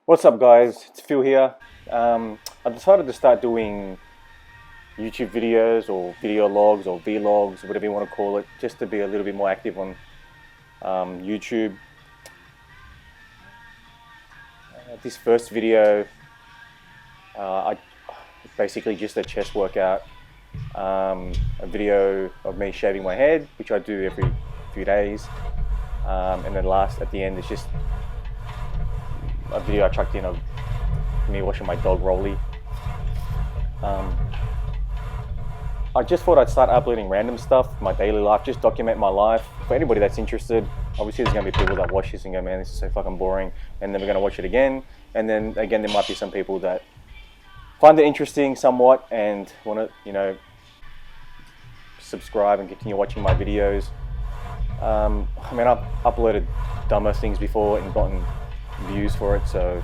What's up, guys? It's Phil here. I decided to start doing YouTube videos or video logs or vlogs, whatever you want to call it, just to be a little bit more active on YouTube. This first video, it's basically just a chest workout. A video of me shaving my head, which I do every few days, and then at the end, it's just a video I chucked in of me watching my dog ROELLY. I just thought I'd start uploading random stuff, my daily life, just document my life. For anybody that's interested, obviously there's going to be people that watch this and go, man, this is so fucking boring, and then we're going to watch it again. And then again, there might be some people that find it interesting somewhat and want to, subscribe and continue watching my videos. I mean, I've uploaded dumber things before and gotten views for it, so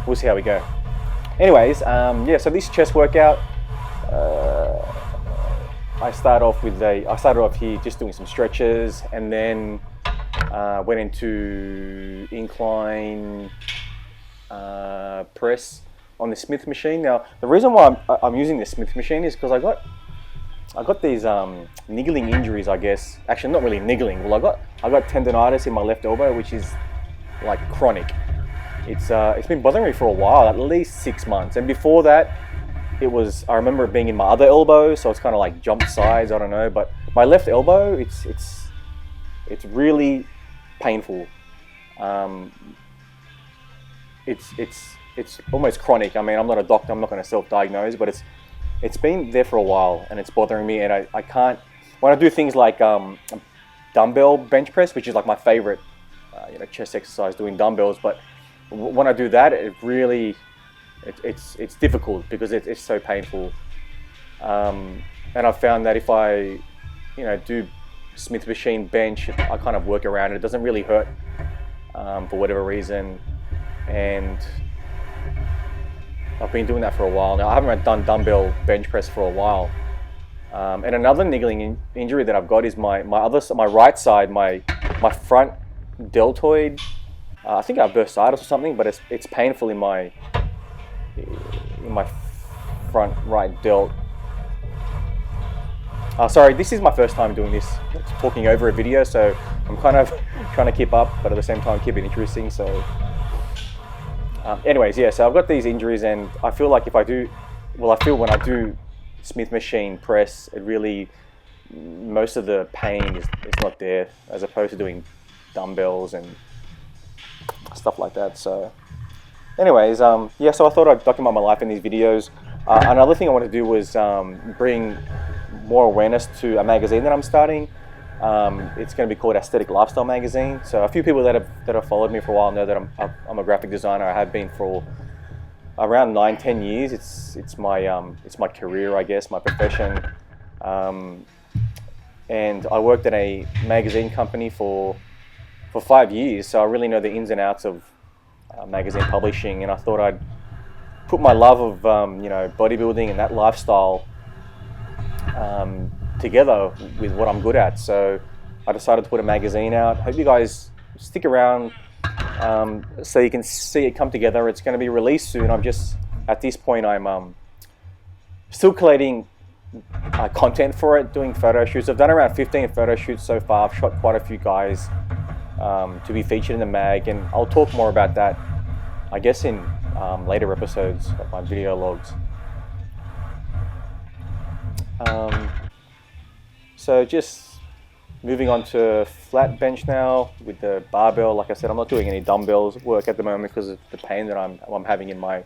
we'll see how we go. Anyways, yeah, so this chest workout, I started off here just doing some stretches, and then went into incline press on the Smith machine. Now, the reason why I'm using the Smith machine is because I got these niggling injuries, I guess. Actually, not really niggling. Well, I got tendonitis in my left elbow, which is like chronic. It's been bothering me for a while, at least 6 months. And before that, I remember it being in my other elbow, so it's kind of like jumped sides. I don't know, but my left elbow, it's really painful. It's almost chronic. I mean, I'm not a doctor. I'm not going to self-diagnose, but it's been there for a while, and it's bothering me. And I can't, when I do things like dumbbell bench press, which is like my favorite chest exercise, doing dumbbells, but when I do that, it's difficult because it's so painful. And I've found that if I do Smith machine bench, I kind of work around it. It doesn't really hurt for whatever reason, and I've been doing that for a while now. I haven't done dumbbell bench press for a while. And another niggling injury that I've got is my right side, my front deltoid. I think I have bursitis or something, but it's painful in my front right delt. Sorry, this is my first time doing this, talking over a video, so I'm kind of trying to keep up, but at the same time keep it interesting. So anyways, yeah, so I've got these injuries, and I feel like I feel when I do Smith machine press, it really, most of the pain is not there, as opposed to doing dumbbells and stuff like that. So anyways, yeah, so I thought I'd document my life in these videos. Another thing I want to do was bring more awareness to a magazine that I'm starting. It's going to be called Aesthetic Lifestyle Magazine. So a few people that have followed me for a while know that I'm a graphic designer. I have been for around 9-10 years. It's my career, I guess, my profession. And I worked at a magazine company for 5 years, so I really know the ins and outs of magazine publishing. And I thought I'd put my love of bodybuilding and that lifestyle together with what I'm good at. So I decided to put a magazine out. Hope you guys stick around so you can see it come together. It's going to be released soon. At this point, I'm still collating content for it, doing photo shoots. I've done around 15 photo shoots so far. I've shot quite a few guys to be featured in the mag, and I'll talk more about that, I guess, in later episodes of my video logs. So just moving on to flat bench now with the barbell. Like I said, I'm not doing any dumbbells work at the moment because of the pain that I'm having in my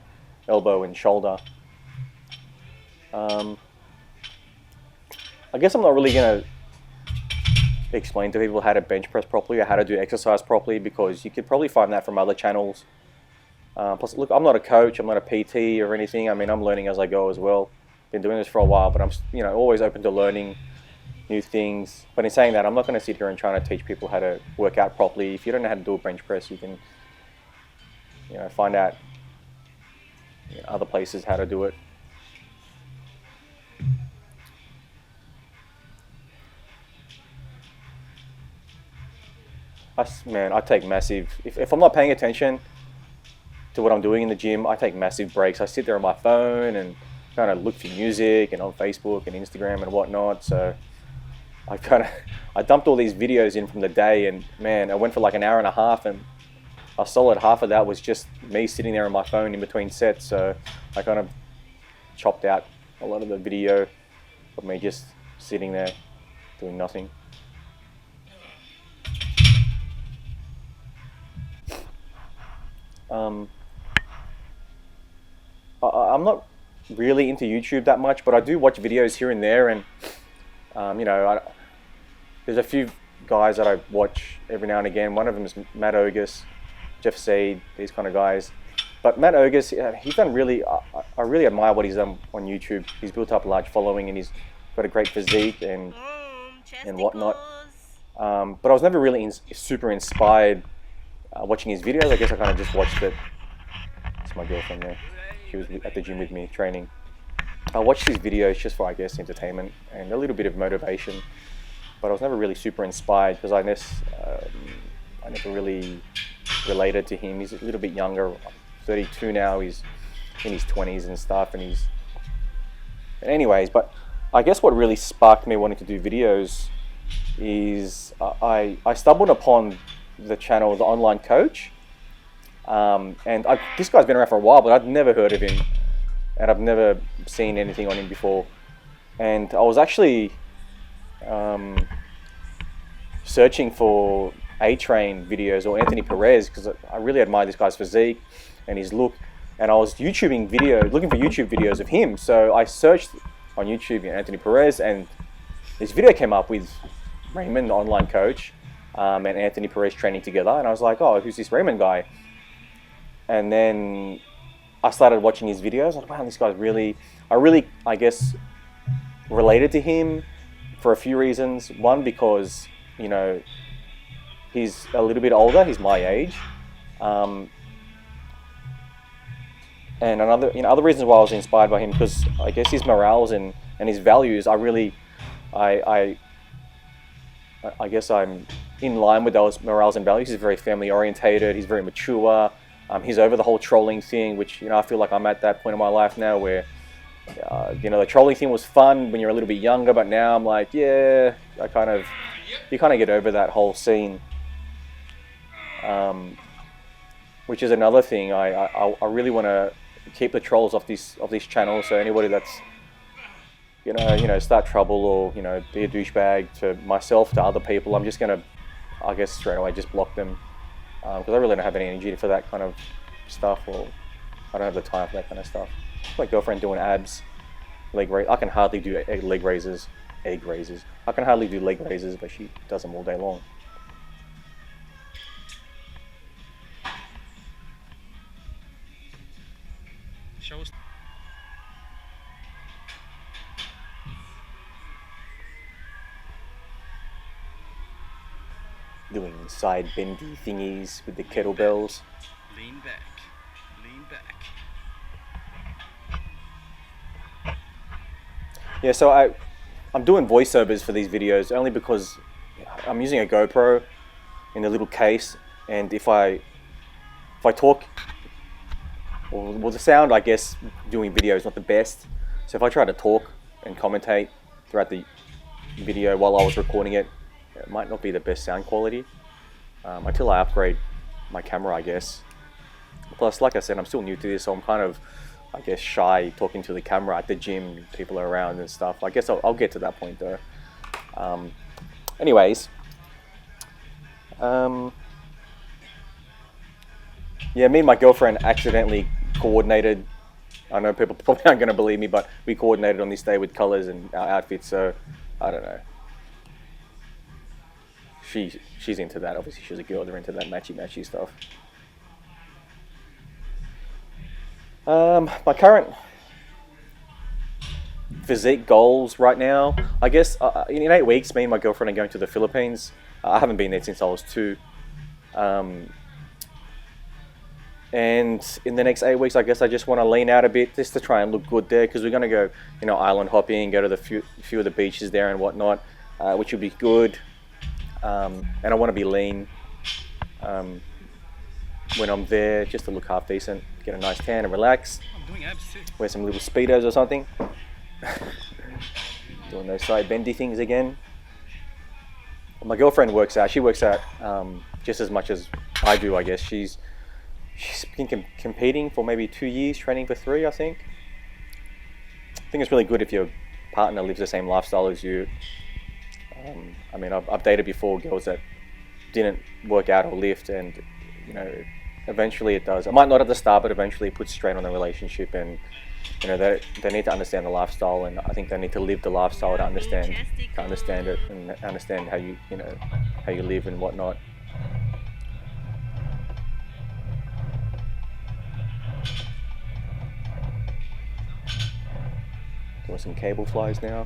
elbow and shoulder. I guess I'm not really going to explain to people how to bench press properly or how to do exercise properly, because you could probably find that from other channels. Plus, look, I'm not a coach, I'm not a PT or anything. I mean, I'm learning as I go as well. Been doing this for a while, but I'm always open to learning new things. But in saying that, I'm not going to sit here and try to teach people how to work out properly. If you don't know how to do a bench press, you can find out other places how to do it. I take massive, if I'm not paying attention, to what I'm doing in the gym, I take massive breaks. I sit there on my phone and kind of look for music and on Facebook and Instagram and whatnot. So I dumped all these videos in from the day, and man, I went for like an hour and a half, and a solid half of that was just me sitting there on my phone in between sets. So I kind of chopped out a lot of the video of me just sitting there doing nothing. I'm not really into YouTube that much, but I do watch videos here and there, and you know, there's a few guys that I watch every now and again. One of them is Matt Ogus, Jeff Seed, these kind of guys. But Matt Ogus, he's done really, I really admire what he's done on YouTube. He's built up a large following, and he's got a great physique and whatnot. But I was never really super inspired watching his videos. I guess I kind of just watched it. It's my girlfriend there. She was at the gym with me training. I watched his videos just for, I guess, entertainment and a little bit of motivation. But I was never really super inspired because I never really related to him. He's a little bit younger, 32 now. He's in his 20s and stuff. And anyways, but I guess what really sparked me wanting to do videos is I stumbled upon the channel, The Online Coach. And this guy's been around for a while, but I'd never heard of him, and I've never seen anything on him before. And I was actually searching for A-Train videos or Anthony Perez because I really admire this guy's physique and his look. And I was looking for YouTube videos of him. So I searched on YouTube Anthony Perez, and this video came up with Raymond, the Online Coach, and Anthony Perez training together. And I was like, oh, who's this Raymond guy? And then I started watching his videos. I was like, wow, this guy's I guess, related to him for a few reasons. One, because, you know, he's a little bit older. He's my age. And other reasons why I was inspired by him, because I guess his morals and his values, I guess I'm in line with those morals and values. He's very family orientated. He's very mature. He's over the whole trolling thing, which, you know, I feel like I'm at that point in my life now where, you know, the trolling thing was fun when you're a little bit younger, but now I'm like, yeah, you kind of get over that whole scene. Which is another thing. I really want to keep the trolls off this channel. So anybody that's you know start trouble or, you know, be a douchebag to myself, to other people, I'm just gonna, I guess, straight away just block them. Because I really don't have any energy for that kind of stuff, or I don't have the time for that kind of stuff. My girlfriend doing abs, leg raise. I can hardly do leg raises, egg raises. I can hardly do leg raises, but she does them all day long. Shows. Doing side bendy thingies with the kettlebells. Lean back. Lean back. Yeah, so I'm doing voiceovers for these videos only because I'm using a GoPro in a little case, and if I talk, well, the sound, I guess, doing video is not the best. So if I try to talk and commentate throughout the video while I was recording it, it might not be the best sound quality until I upgrade my camera, I guess. Plus, like I said, I'm still new to this, so I'm kind of, I guess, shy talking to the camera at the gym. People are around and stuff. I guess I'll get to that point though. Anyways, yeah, me and my girlfriend accidentally coordinated. I know people probably aren't going to believe me, but we coordinated on this day with colors and our outfits. So I don't know. She's into that. Obviously, she's a girl. They're into that matchy stuff. My current physique goals right now, I guess, in 8 weeks, me and my girlfriend are going to the Philippines. I haven't been there since I was 2. And in the next 8 weeks, I guess I just want to lean out a bit just to try and look good there, because we're going to go, you know, island hopping, go to the few of the beaches there and whatnot, which will be good. And I want to be lean. when I'm there, just to look half decent, get a nice tan and relax. I'm doing abs too. Wear some little speedos or something. Doing those side bendy things again. My girlfriend works out. She works out just as much as I do, I guess. She's been competing for maybe 2 years, training for 3, I think. I think it's really good if your partner lives the same lifestyle as you. I mean, I've dated before girls that didn't work out or lift, and you know, eventually it does. It might not at the start, but eventually it puts strain on the relationship, and you know, they need to understand the lifestyle, and I think they need to live the lifestyle to understand it and understand how you know how you live and whatnot. Doing some cable flies now.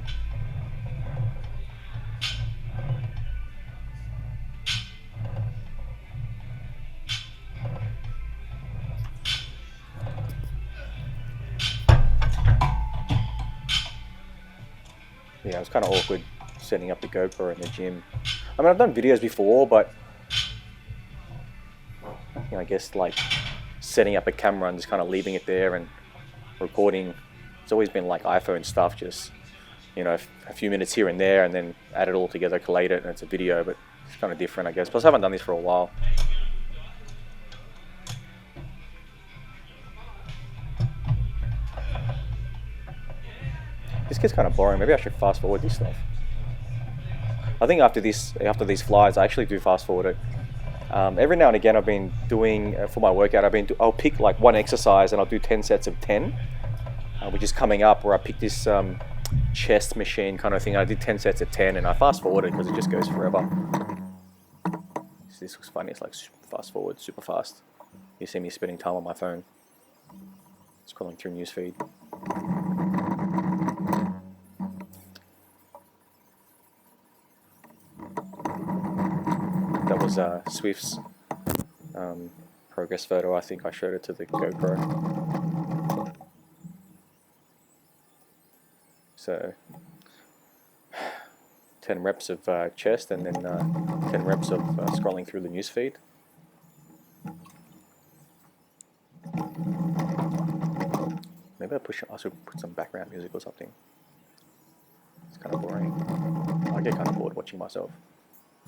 Yeah, it was kind of awkward setting up the GoPro in the gym. I mean, I've done videos before, but you know, I guess like setting up a camera and just kind of leaving it there and recording. It's always been like iPhone stuff, just you know, a few minutes here and there, and then add it all together, collate it, and it's a video. But it's kind of different, I guess. Plus, I haven't done this for a while. This gets kind of boring. Maybe I should fast forward this stuff. I think after these flies, I actually do fast forward it. Every now and again, I've been doing for my workout. I'll pick like one exercise and I'll do 10 sets of 10, which is coming up. Where I picked this chest machine kind of thing. I did 10 sets of 10, and I fast forward it because it just goes forever. This looks funny. It's like fast forward, super fast. You see me spending time on my phone, scrolling through newsfeed. That was Swift's progress photo. I think I showed it to the GoPro. So 10 reps of chest, and then 10 reps of scrolling through the newsfeed. Maybe I should put some background music or something. It's kind of boring. I get kind of bored watching myself.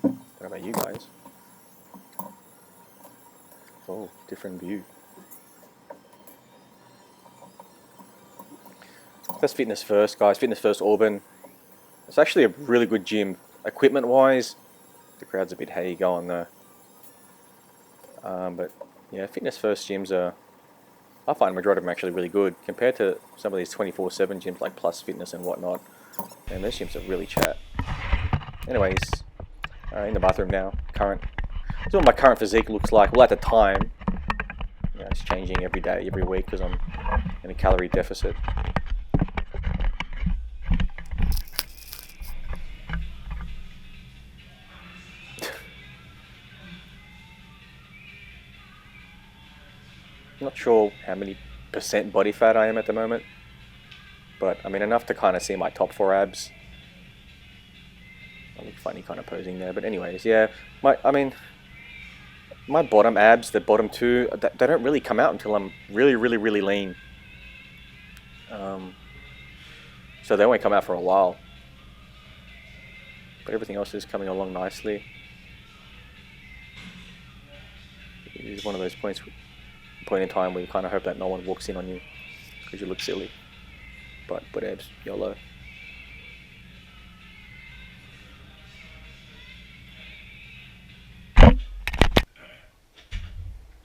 Don't know about you guys. Oh, different view. That's Fitness First, guys. Fitness First Auburn. It's actually a really good gym. Equipment wise, the crowd's a bit hazy going though. But yeah, Fitness First gyms are, I find the majority of them actually really good compared to some of these 24/7 gyms like Plus Fitness and whatnot. And those gyms are really chat. Anyways, in the bathroom now. This is what my current physique looks like. Well, at the time, you know, it's changing every day, every week because I'm in a calorie deficit. I'm not sure how many % body fat I am at the moment, but I mean enough to kind of see my top 4 abs. I look funny kind of posing there, but anyways, yeah, my bottom abs, the bottom 2, they don't really come out until I'm really lean. So they won't come out for a while, but everything else is coming along nicely. It is one of those point in time where you kind of hope that no one walks in on you because you look silly, but abs, YOLO.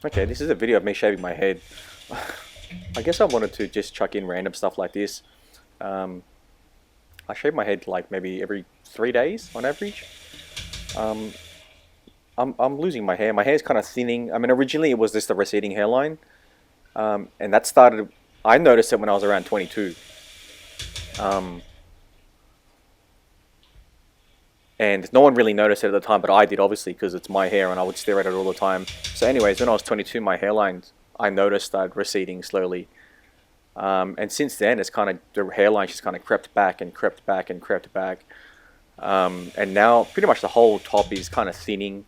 Okay, this is a video of me shaving my head. I guess I wanted to just chuck in random stuff like this. I shave my head like maybe every 3 days on average. I'm losing my hair. My hair's kind of thinning. I mean, originally it was just a receding hairline, and that started. I noticed it when I was around 22. And no one really noticed it at the time, but I did, obviously, because it's my hair and I would stare at it all the time. So anyways, when I was 22, my hairline, I noticed, started receding slowly. And since then, it's kind of, the hairline just kind of crept back and crept back and crept back. And now pretty much the whole top is kind of thinning.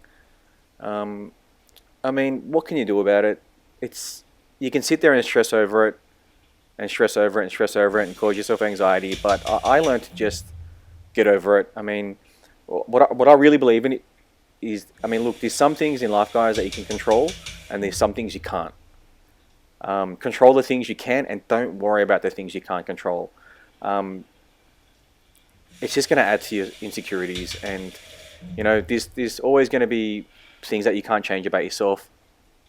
I mean, what can you do about it? It's you can sit there and stress over it, and stress over it, and stress over it, and cause yourself anxiety. But I learned to just get over it. I mean, what I really believe in is, I mean, look, there's some things in life, guys, that you can control, and there's some things you can't. Control the things you can, and don't worry about the things you can't control. It's just going to add to your insecurities, and you know, there's always going to be things that you can't change about yourself.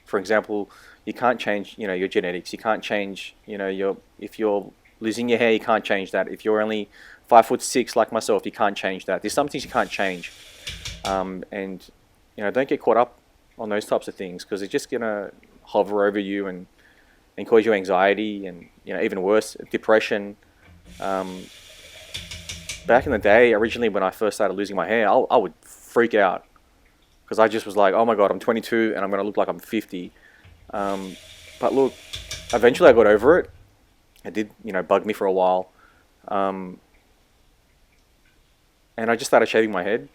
For example, you can't change, you know, your genetics. You can't change, you know, if you're losing your hair, you can't change that. If you're only 5'6" like myself, you can't change that. There's some things you can't change, and you know, don't get caught up on those types of things, because it's just gonna hover over you and cause you anxiety, and you know, even worse, depression. Back in the day, originally when I first started losing my hair, I would freak out, because I just was like, oh my god, I'm 22 and I'm gonna look like I'm 50. But look, eventually I got over it. It did, you know, bug me for a while, and I just started shaving my head,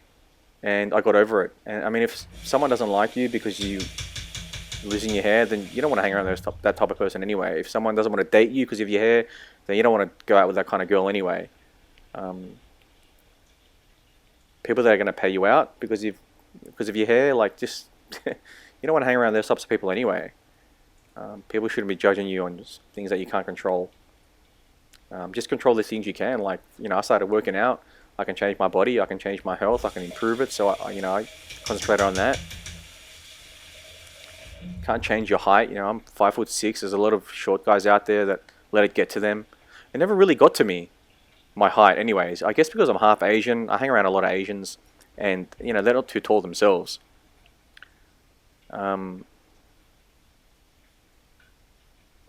and I got over it. And I mean, if someone doesn't like you because you're losing your hair, then you don't want to hang around that type of person anyway. If someone doesn't want to date you because of your hair, then you don't want to go out with that kind of girl anyway. People that are going to pay you out because of your hair, like, just you don't want to hang around those types of people anyway. People shouldn't be judging you on just things that you can't control. Just control the things you can. Like, you know, I started working out. I can change my body. I can change my health. I can improve it. So I concentrated on that. Can't change your height. You know, I'm 5'6". There's a lot of short guys out there that let it get to them. It never really got to me, my height anyways. I guess because I'm half Asian, I hang around a lot of Asians, and you know, they're not too tall themselves. I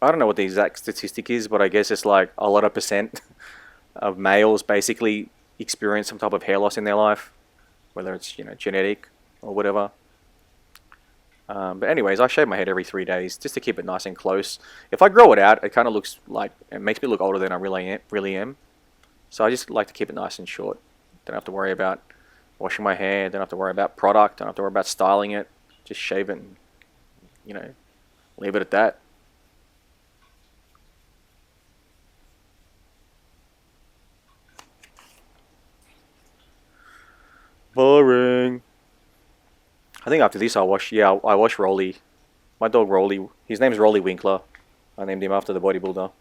don't know what the exact statistic is, but I guess it's like a lot of percent of males basically experience some type of hair loss in their life, whether it's, you know, genetic or whatever. But anyways, I shave my head every 3 days just to keep it nice and close. If I grow it out, it kind of looks like, it makes me look older than I really am. So I just like to keep it nice and short. Don't have to worry about washing my hair. Don't have to worry about product. Don't have to worry about styling it. Just shave it and, you know, leave it at that. Boring. I think after this I wash ROELLY. My dog ROELLY. His name's WINKLAAR. I named him after the bodybuilder.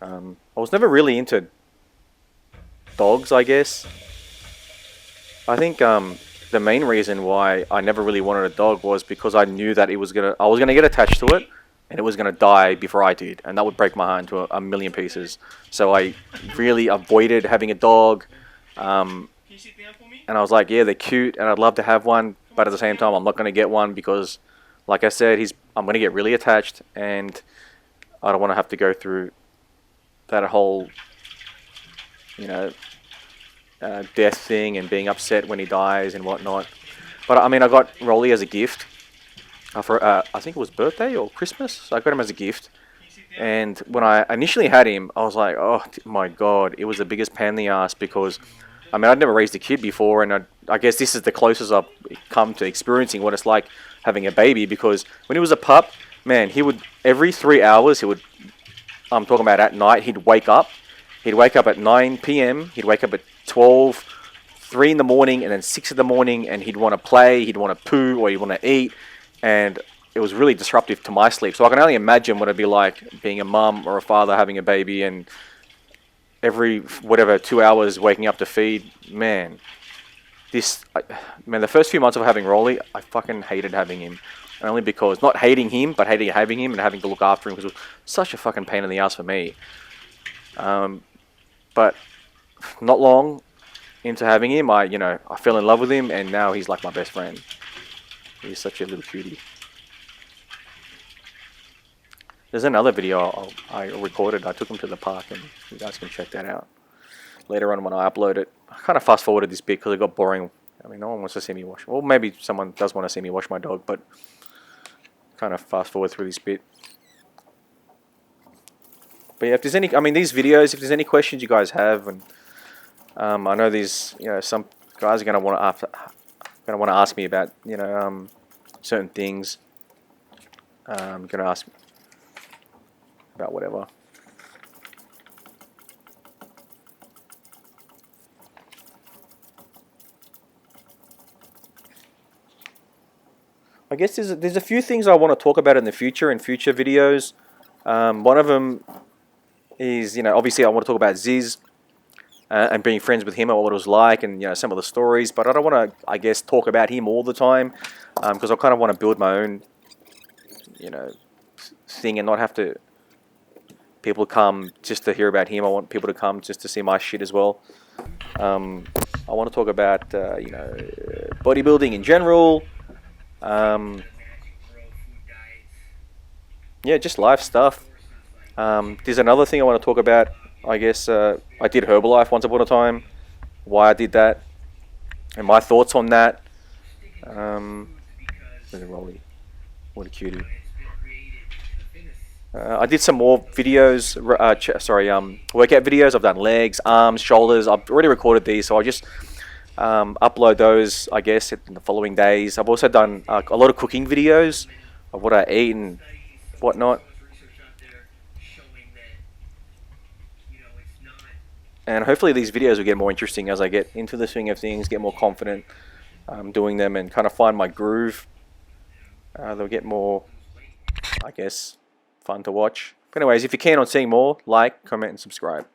I was never really into dogs, I guess. I think the main reason why I never really wanted a dog was because I knew that I was gonna get attached to it, and it was gonna die before I did, and that would break my heart into a million pieces. So I really avoided having a dog. And I was like, yeah, they're cute, and I'd love to have one, but at the same time, I'm not going to get one because, like I said, I'm going to get really attached, and I don't want to have to go through that whole, you know, death thing and being upset when he dies and whatnot. But I mean, I got ROELLY as a gift for I think it was birthday or Christmas. So I got him as a gift, and when I initially had him, I was like, oh my god, it was the biggest pain in the ass, because I mean, I'd never raised a kid before, and I guess this is the closest I've come to experiencing what it's like having a baby, because when he was a pup, man, he would, every 3 hours, I'm talking about at night, he'd wake up. He'd wake up at 9 p.m., he'd wake up at 12, 3 in the morning, and then 6 in the morning, and he'd want to play, he'd want to poo, or he'd want to eat, and it was really disruptive to my sleep. So I can only imagine what it'd be like being a mum or a father having a baby, and every, whatever, 2 hours waking up to feed. Man, the first few months of having ROELLY, I fucking hated having him. Only because, not hating him, but hating having him and having to look after him, because it was such a fucking pain in the ass for me. But not long into having him, I fell in love with him, and now he's like my best friend. He's such a little cutie. There's another video I recorded. I took him to the park, and you guys can check that out later on when I upload it. I kind of fast forwarded this bit because it got boring. I mean, no one wants to see me wash. Well, maybe someone does want to see me wash my dog, but kind of fast forward through this bit. But yeah, if there's any, I mean, these videos, if there's any questions you guys have, and I know these, some guys are going to want to ask me about, certain things. You can ask about whatever. I guess there's a few things I want to talk about in the future, in future videos. One of them is, obviously I want to talk about Ziz and being friends with him and what it was like, and some of the stories. But I don't want to, I guess, talk about him all the time, because I kind of want to build my own, thing and not have to people come just to hear about him. I want people to come just to see my shit as well. I want to talk about bodybuilding in general. Yeah, just life stuff. There's another thing I want to talk about. I guess I did Herbalife once upon a time. Why I did that, and my thoughts on that. ROELLY, what a cutie. I did some more videos. Workout videos. I've done legs, arms, shoulders. I've already recorded these, so I'll just upload those, I guess, in the following days. I've also done a lot of cooking videos of what I eat and whatnot. And hopefully these videos will get more interesting as I get into the swing of things, get more confident doing them, and kind of find my groove. They'll get more, I guess, fun to watch. But anyways, if you're keen on seeing more, like, comment, and subscribe.